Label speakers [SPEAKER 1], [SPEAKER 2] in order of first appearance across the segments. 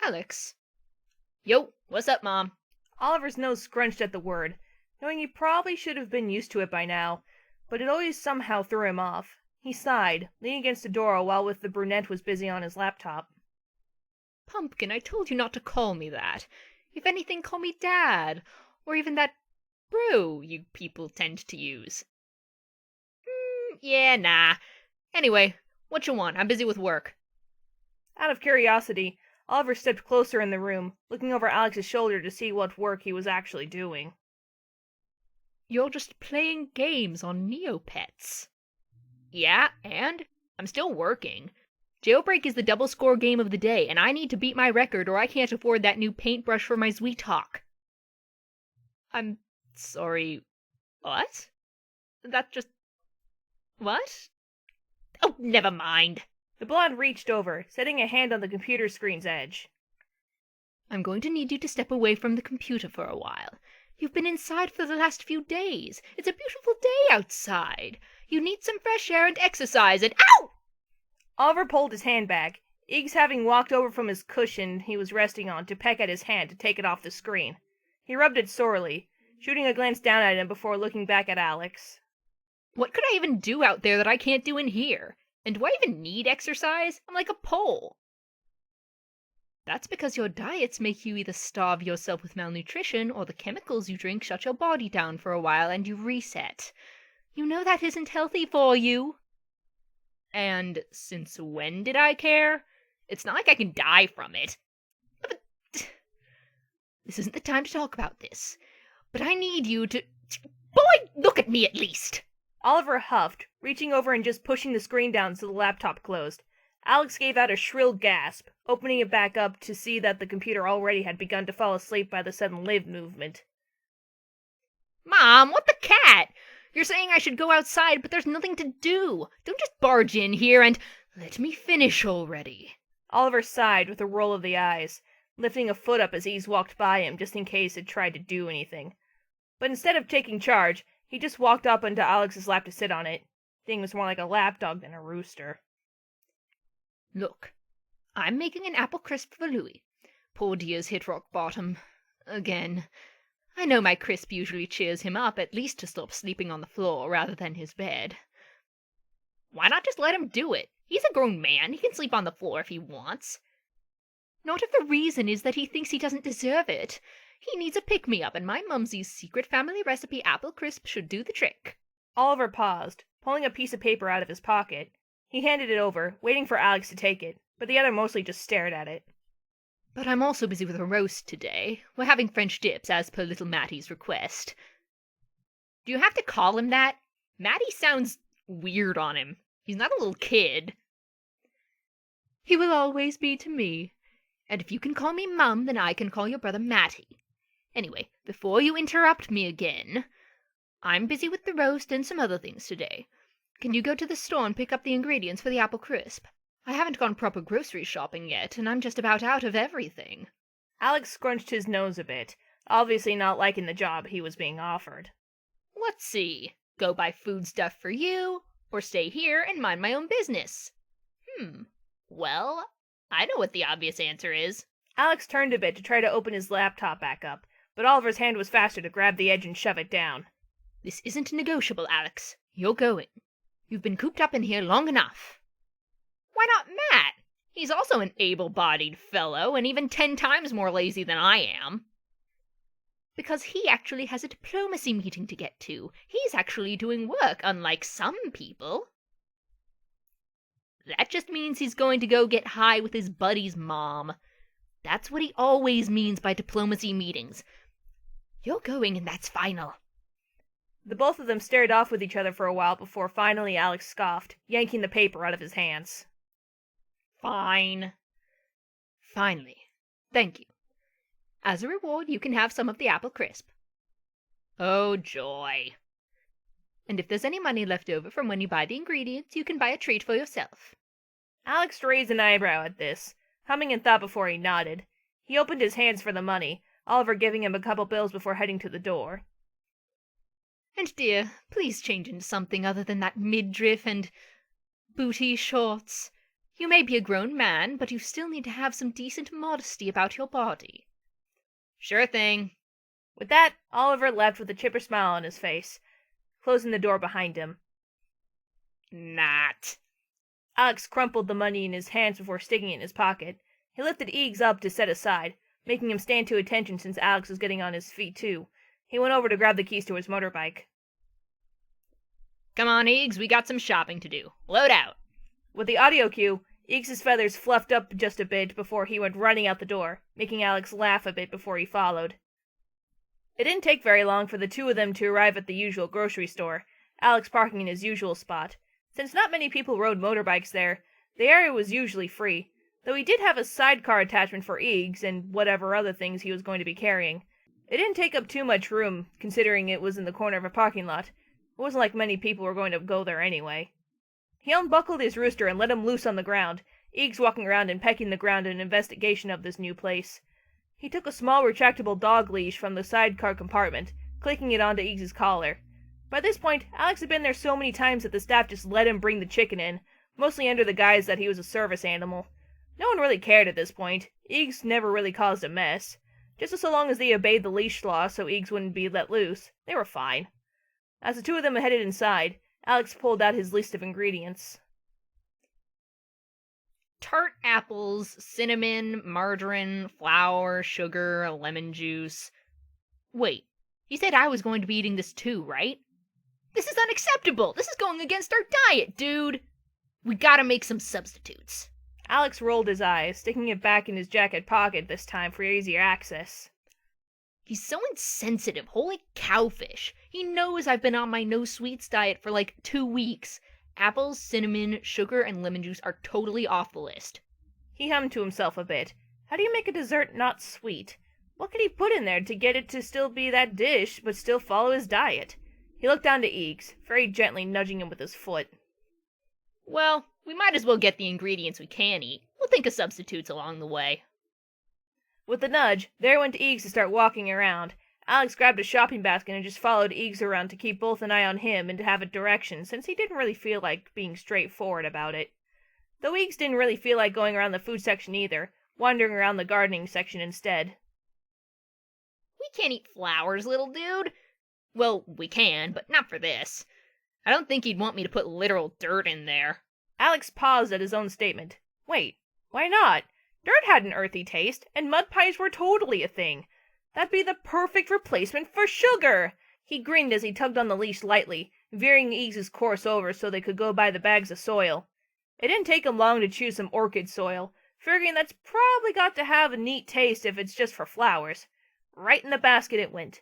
[SPEAKER 1] Alex. Yo, what's up, Mom?
[SPEAKER 2] Oliver's nose scrunched at the word, knowing he probably should have been used to it by now, but it always somehow threw him off. He sighed, leaning against the door while the brunette was busy on his laptop.
[SPEAKER 1] Pumpkin, I told you not to call me that. If anything, call me Dad, or even that bro you people tend to use. Yeah, nah. Anyway, what you want? I'm busy with work.
[SPEAKER 2] Out of curiosity, Oliver stepped closer in the room, looking over Alex's shoulder to see what work he was actually doing.
[SPEAKER 1] You're just playing games on Neopets. Yeah, and? I'm still working. Jailbreak is the double score game of the day, and I need to beat my record or I can't afford that new paintbrush for my sweetheart. I'm sorry, what? That just... what? Oh, never mind.
[SPEAKER 2] The blonde reached over, setting a hand on the computer screen's edge.
[SPEAKER 1] I'm going to need you to step away from the computer for a while. You've been inside for the last few days. It's a beautiful day outside. You need some fresh air and exercise and— Ow!
[SPEAKER 2] Oliver pulled his hand back, Iggs having walked over from his cushion he was resting on to peck at his hand to take it off the screen. He rubbed it sorely, shooting a glance down at him before looking back at Alex.
[SPEAKER 1] What could I even do out there that I can't do in here? And do I even need exercise? I'm like a pole. That's because your diets make you either starve yourself with malnutrition or the chemicals you drink shut your body down for a while and you reset. You know that isn't healthy for you. And since when did I care? It's not like I can die from it. But this isn't the time to talk about this. But I need you to— Boy, look at me at least!
[SPEAKER 2] Oliver huffed, reaching over and just pushing the screen down so the laptop closed. Alex gave out a shrill gasp, opening it back up to see that the computer already had begun to fall asleep by the sudden lid movement.
[SPEAKER 1] Mom, what the cat? You're saying I should go outside, but there's nothing to do. Don't just barge in here and let me finish already.
[SPEAKER 2] Oliver sighed with a roll of the eyes, lifting a foot up as Iggs walked by him just in case it tried to do anything. But instead of taking charge, he just walked up onto Alex's lap to sit on it. Thing was more like a lapdog than a rooster.
[SPEAKER 1] Look, I'm making an apple crisp for Louis. Poor dear's hit rock bottom. Again. I know my crisp usually cheers him up, at least to stop sleeping on the floor rather than his bed. Why not just let him do it? He's a grown man. He can sleep on the floor if he wants. Not if the reason is that he thinks he doesn't deserve it. He needs a pick-me-up, and my mumsy's secret family recipe apple crisp should do the trick.
[SPEAKER 2] Oliver paused, pulling a piece of paper out of his pocket. He handed it over, waiting for Alex to take it, but the other mostly just stared at it.
[SPEAKER 1] But I'm also busy with a roast today. We're having French dips, as per little Mattie's request. Do you have to call him that? Mattie sounds weird on him. He's not a little kid. He will always be to me. And if you can call me Mum, then I can call your brother Mattie. Anyway, before you interrupt me again, I'm busy with the roast and some other things today. Can you go to the store and pick up the ingredients for the apple crisp? I haven't gone proper grocery shopping yet, and I'm just about out of everything.
[SPEAKER 2] Alex scrunched his nose a bit, obviously not liking the job he was being offered.
[SPEAKER 1] Let's see. Go buy food stuff for you, or stay here and mind my own business? Well, I know what the obvious answer is.
[SPEAKER 2] Alex turned a bit to try to open his laptop back up, but Oliver's hand was faster to grab the edge and shove it down.
[SPEAKER 1] This isn't negotiable, Alex. You're going. You've been cooped up in here long enough. Why not Matt? He's also an able-bodied fellow, and even 10 times more lazy than I am. Because he actually has a diplomacy meeting to get to. He's actually doing work, unlike some people. That just means he's going to go get high with his buddy's mom. That's what he always means by diplomacy meetings. You're going, and that's final.
[SPEAKER 2] The both of them stared off with each other for a while before finally Alex scoffed, yanking the paper out of his hands.
[SPEAKER 1] Fine. Finally. Thank you. As a reward, you can have some of the apple crisp. Oh, joy. And if there's any money left over from when you buy the ingredients, you can buy a treat for yourself.
[SPEAKER 2] Alex raised an eyebrow at this, humming in thought before he nodded. He opened his hands for the money, Oliver giving him a couple bills before heading to the door.
[SPEAKER 1] And dear, please change into something other than that midriff and booty shorts. You may be a grown man, but you still need to have some decent modesty about your body. Sure thing.
[SPEAKER 2] With that, Oliver left with a chipper smile on his face, closing the door behind him.
[SPEAKER 1] Not.
[SPEAKER 2] Alex crumpled the money in his hands before sticking it in his pocket. He lifted Eags up to set aside, making him stand to attention since Alex was getting on his feet too. He went over to grab the keys to his motorbike.
[SPEAKER 1] Come on, Eags, we got some shopping to do. Load out.
[SPEAKER 2] With the audio cue, Eags' feathers fluffed up just a bit before he went running out the door, making Alex laugh a bit before he followed. It didn't take very long for the two of them to arrive at the usual grocery store, Alex parking in his usual spot. Since not many people rode motorbikes there, the area was usually free, though he did have a sidecar attachment for Eags and whatever other things he was going to be carrying. It didn't take up too much room, considering it was in the corner of a parking lot. It wasn't like many people were going to go there anyway. He unbuckled his rooster and let him loose on the ground, Eags walking around and pecking the ground in an investigation of this new place. He took a small retractable dog leash from the sidecar compartment, clicking it onto Eags' collar. By this point, Alex had been there so many times that the staff just let him bring the chicken in, mostly under the guise that he was a service animal. No one really cared at this point. Eags never really caused a mess. Just so long as they obeyed the leash law so Eags wouldn't be let loose, they were fine. As the two of them headed inside, Alex pulled out his list of ingredients.
[SPEAKER 1] Tart apples, cinnamon, margarine, flour, sugar, lemon juice. Wait, you said I was going to be eating this too, right? This is unacceptable! This is going against our diet, dude! We gotta make some substitutes.
[SPEAKER 2] Alex rolled his eyes, sticking it back in his jacket pocket this time for easier access.
[SPEAKER 1] He's so insensitive, holy cowfish. He knows I've been on my no-sweets diet for like 2 weeks. Apples, cinnamon, sugar, and lemon juice are totally off the list.
[SPEAKER 2] He hummed to himself a bit. How do you make a dessert not sweet? What could he put in there to get it to still be that dish, but still follow his diet? He looked down to Eags, very gently nudging him with his foot.
[SPEAKER 1] Well, we might as well get the ingredients we can eat. We'll think of substitutes along the way.
[SPEAKER 2] With the nudge, there went Eags to start walking around. Alex grabbed a shopping basket and just followed Eags around to keep both an eye on him and to have a direction, since he didn't really feel like being straightforward about it. Though Eags didn't really feel like going around the food section either, wandering around the gardening section instead.
[SPEAKER 1] We can't eat flowers, little dude. Well, we can, but not for this. I don't think he'd want me to put literal dirt in there.
[SPEAKER 2] Alex paused at his own statement. Wait, why not? Dirt had an earthy taste, and mud pies were totally a thing. That'd be the perfect replacement for sugar! He grinned as he tugged on the leash lightly, veering Eags' course over so they could go by the bags of soil. It didn't take him long to choose some orchid soil, figuring that's probably got to have a neat taste if it's just for flowers. Right in the basket it went.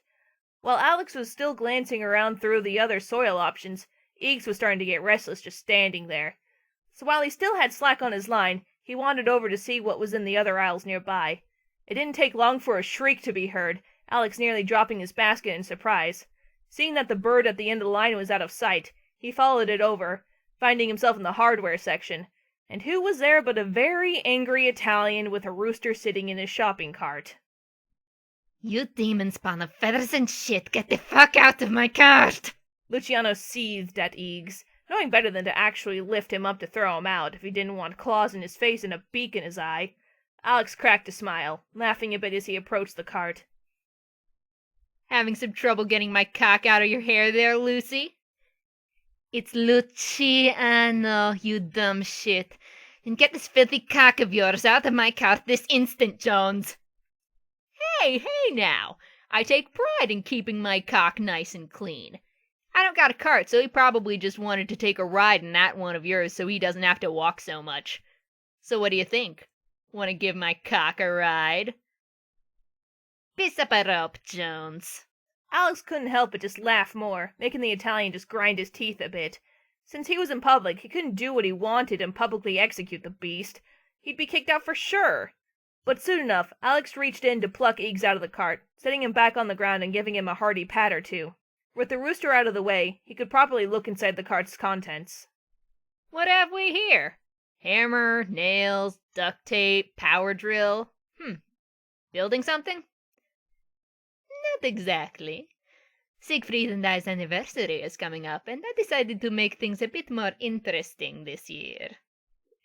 [SPEAKER 2] While Alex was still glancing around through the other soil options, Eags was starting to get restless just standing there. So while he still had slack on his line, he wandered over to see what was in the other aisles nearby. It didn't take long for a shriek to be heard, Alex nearly dropping his basket in surprise. Seeing that the bird at the end of the line was out of sight, he followed it over, finding himself in the hardware section. And who was there but a very angry Italian with a rooster sitting in his shopping cart?
[SPEAKER 1] You demon spawn of feathers and shit, get the fuck out of my cart!
[SPEAKER 2] Luciano seethed at Eags, knowing better than to actually lift him up to throw him out if he didn't want claws in his face and a beak in his eye. Alex cracked a smile, laughing a bit as he approached the cart.
[SPEAKER 1] Having some trouble getting my cock out of your hair there, Lucy? It's Luciano, you dumb shit. And get this filthy cock of yours out of my cart this instant, Jones. Hey now! I take pride in keeping my cock nice and clean. I don't got a cart, so he probably just wanted to take a ride in that one of yours so he doesn't have to walk so much. So what do you think? Want to give my cock a ride? Piece up a rope, Jones.
[SPEAKER 2] Alex couldn't help but just laugh more, making the Italian just grind his teeth a bit. Since he was in public, he couldn't do what he wanted and publicly execute the beast. He'd be kicked out for sure. But soon enough, Alex reached in to pluck Eags out of the cart, setting him back on the ground and giving him a hearty pat or two. With the rooster out of the way, he could properly look inside the cart's contents.
[SPEAKER 1] What have we here? Hammer, nails, duct tape, power drill. Building something? Not exactly. Siegfried and I's anniversary is coming up, and I decided to make things a bit more interesting this year.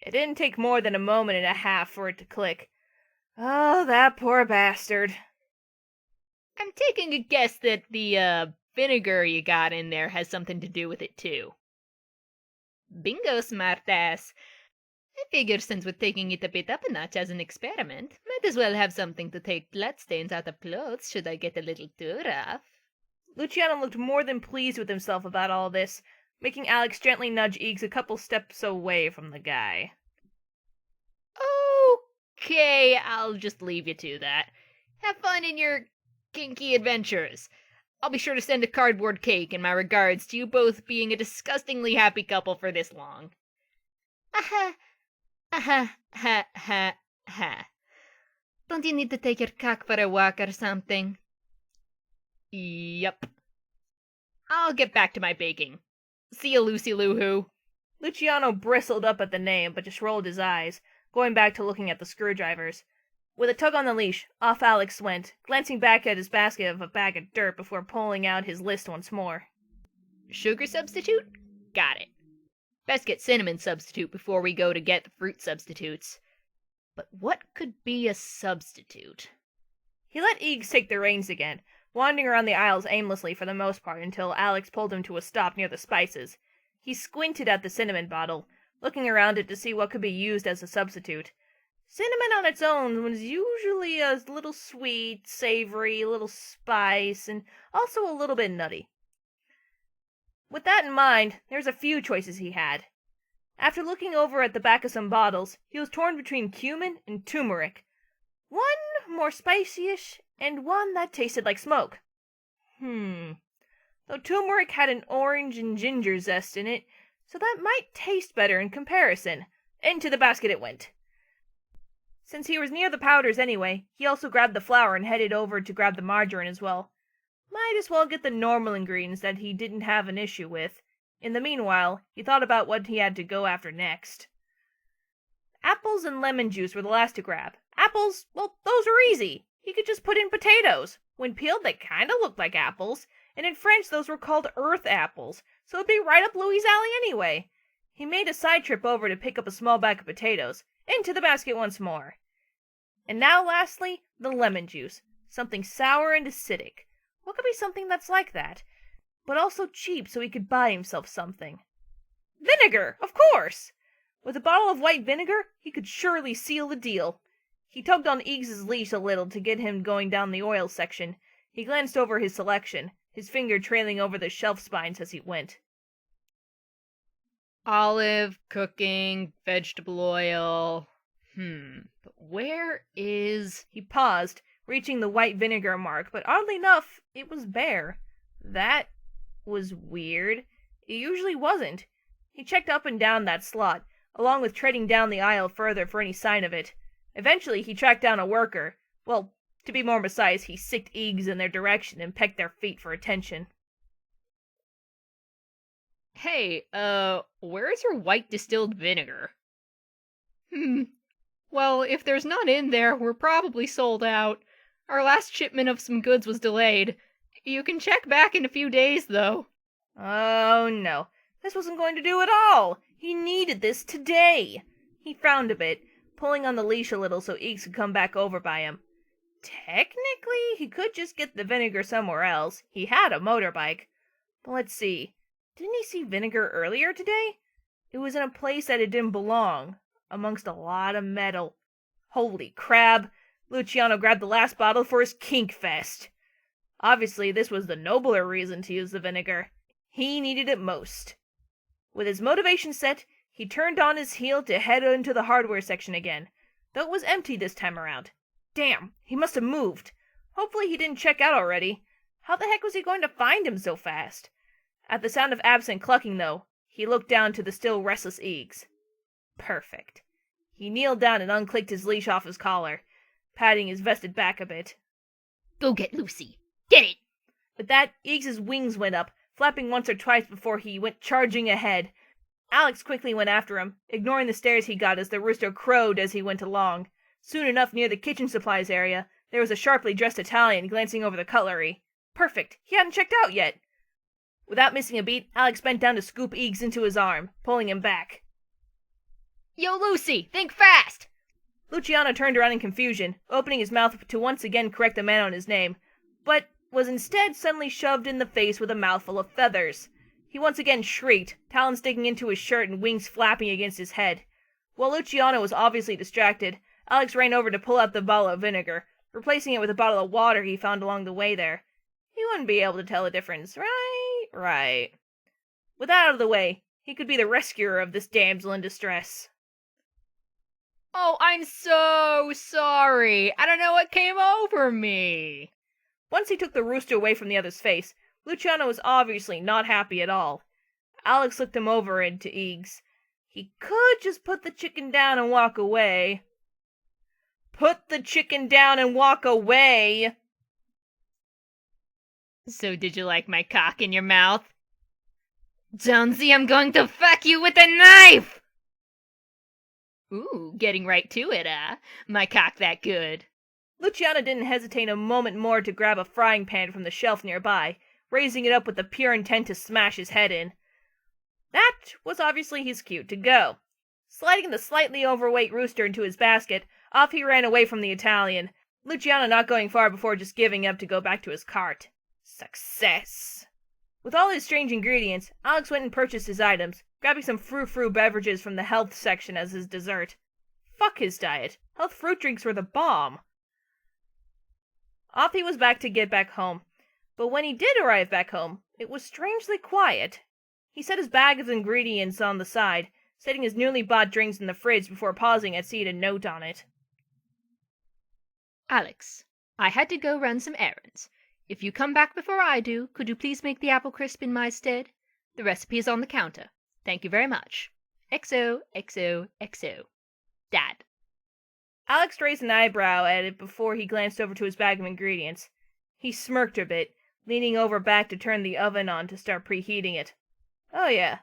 [SPEAKER 2] It didn't take more than a moment and a half for it to click. Oh, that poor bastard.
[SPEAKER 1] I'm taking a guess that the vinegar you got in there has something to do with it too. Bingo, smartass. I figure since we're taking it a bit up a notch as an experiment, might as well have something to take bloodstains out of clothes should I get a little too rough.
[SPEAKER 2] Luciano looked more than pleased with himself about all this, making Alex gently nudge Eeks a couple steps away from the guy.
[SPEAKER 1] Okay, I'll just leave you to that. Have fun in your kinky adventures. I'll be sure to send a cardboard cake in my regards to you both being a disgustingly happy couple for this long. Ha ha. Don't you need to take your cock for a walk or something? Yup. I'll get back to my baking. See you, Lucy Loo-hoo.
[SPEAKER 2] Luciano bristled up at the name, but just rolled his eyes, going back to looking at the screwdrivers. With a tug on the leash, off Alex went, glancing back at his basket of a bag of dirt before pulling out his list once more.
[SPEAKER 1] Sugar substitute? Got it. Best get cinnamon substitute before we go to get the fruit substitutes. But what could be a substitute?
[SPEAKER 2] He let Eeks take the reins again, wandering around the aisles aimlessly for the most part until Alex pulled him to a stop near the spices. He squinted at the cinnamon bottle, looking around it to see what could be used as a substitute. Cinnamon on its own was usually a little sweet, savory, a little spice, and also a little bit nutty. With that in mind, there's a few choices he had. After looking over at the back of some bottles, he was torn between cumin and turmeric. One more spicy-ish, and one that tasted like smoke. Though turmeric had an orange and ginger zest in it, so that might taste better in comparison. Into the basket it went. Since he was near the powders anyway, he also grabbed the flour and headed over to grab the margarine as well. Might as well get the normal ingredients that he didn't have an issue with. In the meanwhile, he thought about what he had to go after next. Apples and lemon juice were the last to grab. Apples, well, those are easy. He could just put in potatoes. When peeled, they kinda looked like apples, and in French those were called earth apples, so it'd be right up Louis' alley anyway. He made a side trip over to pick up a small bag of potatoes. Into the basket once more. And now, lastly, the lemon juice. Something sour and acidic. What could be something that's like that? But also cheap so he could buy himself something. Vinegar, of course! With a bottle of white vinegar, he could surely seal the deal. He tugged on Eags's leash a little to get him going down the oil section. He glanced over his selection, his finger trailing over the shelf spines as he went.
[SPEAKER 1] Olive, cooking, vegetable oil. But where is...
[SPEAKER 2] He paused, reaching the white vinegar mark, but oddly enough, it was bare. That was weird. It usually wasn't. He checked up and down that slot, along with treading down the aisle further for any sign of it. Eventually, he tracked down a worker. Well, to be more precise, he sicked Eags in their direction and pecked their feet for attention.
[SPEAKER 1] Hey, where's your white distilled vinegar? Well, if there's none in there, we're probably sold out. Our last shipment of some goods was delayed. You can check back in a few days, though.
[SPEAKER 2] Oh, no. This wasn't going to do at all. He needed this today. He frowned a bit, pulling on the leash a little so Eeks could come back over by him. Technically, he could just get the vinegar somewhere else. He had a motorbike. But let's see. Didn't he see vinegar earlier today? It was in a place that it didn't belong, amongst a lot of metal. Holy crab! Luciano grabbed the last bottle for his kink fest. Obviously, this was the nobler reason to use the vinegar. He needed it most. With his motivation set, he turned on his heel to head into the hardware section again, though it was empty this time around. Damn, he must have moved. Hopefully he didn't check out already. How the heck was he going to find him so fast? At the sound of absent clucking, though, he looked down to the still restless Eags. Perfect. He kneeled down and unclicked his leash off his collar, patting his vested back a bit.
[SPEAKER 1] Go get Lucy. Get it!
[SPEAKER 2] With that, Eags's wings went up, flapping once or twice before he went charging ahead. Alex quickly went after him, ignoring the stares he got as the rooster crowed as he went along. Soon enough, near the kitchen supplies area, there was a sharply dressed Italian glancing over the cutlery. Perfect. He hadn't checked out yet. Without missing a beat, Alex bent down to scoop Eags into his arm, pulling him back.
[SPEAKER 1] Yo, Lucy, think fast!
[SPEAKER 2] Luciano turned around in confusion, opening his mouth to once again correct the man on his name, but was instead suddenly shoved in the face with a mouthful of feathers. He once again shrieked, talons digging into his shirt and wings flapping against his head. While Luciano was obviously distracted, Alex ran over to pull out the bottle of vinegar, replacing it with a bottle of water he found along the way there. He wouldn't be able to tell the difference, right? Right. With that out of the way, he could be the rescuer of this damsel in distress.
[SPEAKER 1] Oh, I'm so sorry. I don't know what came over me.
[SPEAKER 2] Once he took the rooster away from the other's face, Luciano was obviously not happy at all. Alex looked him over into Eags. He could just put the chicken down and walk away. Put the chicken down and walk away!
[SPEAKER 1] So did you like my cock in your mouth? Jonesy, I'm going to fuck you with a knife! Ooh, getting right to it, My cock that good.
[SPEAKER 2] Luciano didn't hesitate a moment more to grab a frying pan from the shelf nearby, raising it up with the pure intent to smash his head in. That was obviously his cue to go. Sliding the slightly overweight rooster into his basket, off he ran away from the Italian, Luciano not going far before just giving up to go back to his cart. Success! With all his strange ingredients, Alex went and purchased his items, grabbing some frou-frou beverages from the health section as his dessert. Fuck his diet. Health fruit drinks were the bomb. Off he was back to get back home. But when he did arrive back home, it was strangely quiet. He set his bag of ingredients on the side, setting his newly bought drinks in the fridge before pausing to see a note on it.
[SPEAKER 1] Alex, I had to go run some errands. If you come back before I do, could you please make the apple crisp in my stead? The recipe is on the counter. Thank you very much. XOXOXO. Dad.
[SPEAKER 2] Alex raised an eyebrow at it before he glanced over to his bag of ingredients. He smirked a bit, leaning over back to turn the oven on to start preheating it. Oh yeah,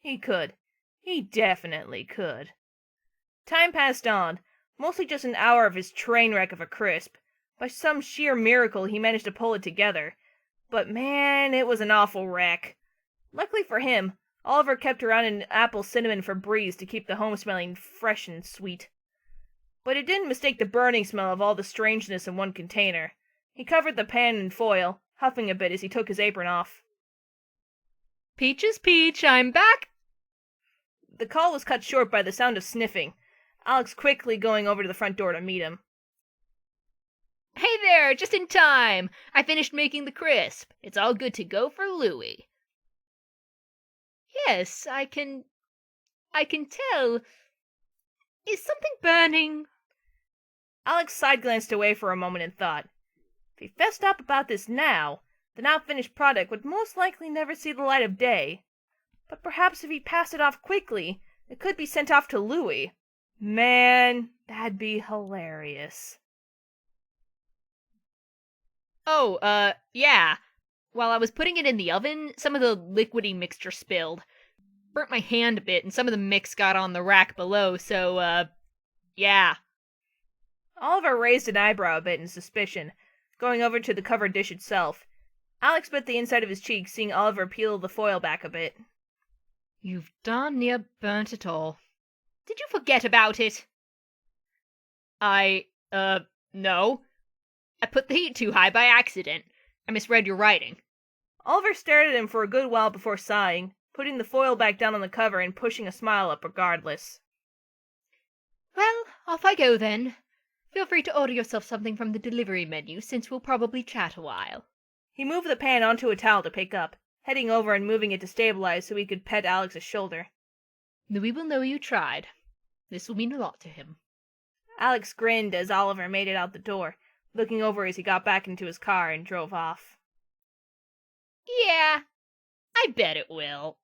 [SPEAKER 2] he could. He definitely could. Time passed on, mostly just an hour of his train wreck of a crisp. By some sheer miracle he managed to pull it together. But man, it was an awful wreck. Luckily for him, Oliver kept around an apple cinnamon Febreze to keep the home smelling fresh and sweet. But it didn't mistake the burning smell of all the strangeness in one container. He covered the pan in foil, huffing a bit as he took his apron off.
[SPEAKER 1] Peaches Peach, I'm back!
[SPEAKER 2] The call was cut short by the sound of sniffing, Alex quickly going over to the front door to meet him.
[SPEAKER 1] Hey there, just in time! I finished making the crisp. It's all good to go for Louie. Yes, I can tell. Is something burning?
[SPEAKER 2] Alex side-glanced away for a moment and thought. If he fessed up about this now, the now-finished product would most likely never see the light of day. But perhaps if he passed it off quickly, it could be sent off to Louie. Man, that'd be hilarious.
[SPEAKER 1] Oh, yeah. While I was putting it in the oven, some of the liquidy mixture spilled. Burnt my hand a bit, and some of the mix got on the rack below, so, yeah.
[SPEAKER 2] Oliver raised an eyebrow a bit in suspicion, going over to the covered dish itself. Alex bit the inside of his cheek, seeing Oliver peel the foil back a bit.
[SPEAKER 1] You've darn near burnt it all. Did you forget about it? No. I put the heat too high by accident. I misread your writing.
[SPEAKER 2] Oliver stared at him for a good while before sighing, putting the foil back down on the cover and pushing a smile up regardless.
[SPEAKER 1] Well, off I go then. Feel free to order yourself something from the delivery menu, since we'll probably chat a while.
[SPEAKER 2] He moved the pan onto a towel to pick up, heading over and moving it to stabilize so he could pet Alex's shoulder.
[SPEAKER 1] Louis will know you tried. This will mean a lot to him.
[SPEAKER 2] Alex grinned as Oliver made it out the door, looking over as he got back into his car and drove off.
[SPEAKER 1] Yeah, I bet it will.